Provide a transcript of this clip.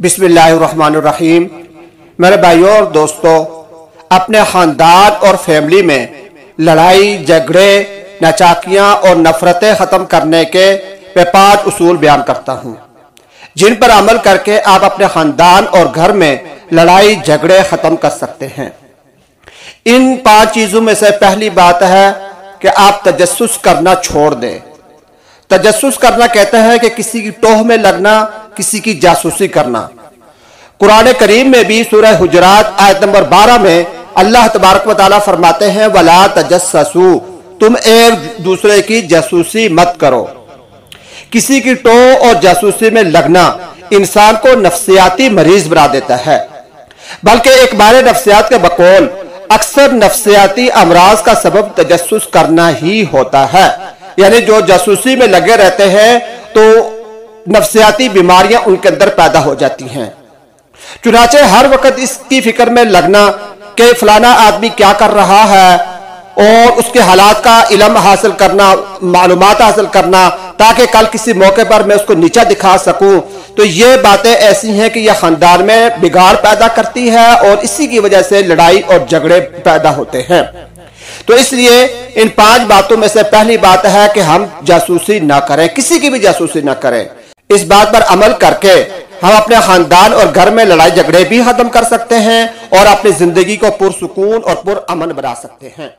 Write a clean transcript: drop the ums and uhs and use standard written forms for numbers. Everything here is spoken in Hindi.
बिस्मिल्लाहिर्रहमानिर्रहीम। मेरे भाइयों और दोस्तों, अपने ख़ानदान और फैमिली में लड़ाई झगड़े नाचाकियाँ और नफ़रतें ख़त्म करने के मैं 5 उसूल बयान करता हूँ, जिन पर अमल करके आप अपने ख़ानदान और घर में लड़ाई झगड़े ख़त्म कर सकते हैं। इन 5 चीज़ों में से पहली बात है कि आप तजस्सुस करना छोड़ दें। तजस्सुस करना कहते हैं कि किसी की टोह में लगना, किसी की जासूसी करना। कुरान करीम में भी सूरह हुजरात आयत नंबर 12 में अल्लाह तबारक व तआला फरमाते हैं, वला तजस्ससू, तुम एक दूसरे की जासूसी मत करो। किसी की टोह और जासूसी में लगना इंसान को नफ्सियाती मरीज बना देता है, बल्कि एक बारे नफ्सियात के बकौल अक्सर नफ्सियाती अमराज का सबब तजस्सुस करना ही होता है। यानी जो जासूसी में लगे रहते हैं तो नफ्सियाती बीमारियां उनके अंदर पैदा हो जाती हैं। चुनाचे हर वक्त इसकी फिक्र में लगना कि फलाना आदमी क्या कर रहा है और उसके हालात का इल्म हासिल करना, मालूमात हासिल करना, ताकि कल किसी मौके पर मैं उसको नीचा दिखा सकूं, तो ये बातें ऐसी हैं कि यह खानदान में बिगाड़ पैदा करती है और इसी की वजह से लड़ाई और झगड़े पैदा होते हैं। तो इसलिए इन 5 बातों में से पहली बात है कि हम जासूसी ना करें, किसी की भी जासूसी ना करें। इस बात पर अमल करके हम अपने खानदान और घर में लड़ाई झगड़े भी खत्म कर सकते हैं और अपनी जिंदगी को पुरसुकून और पुरअमन बना सकते हैं।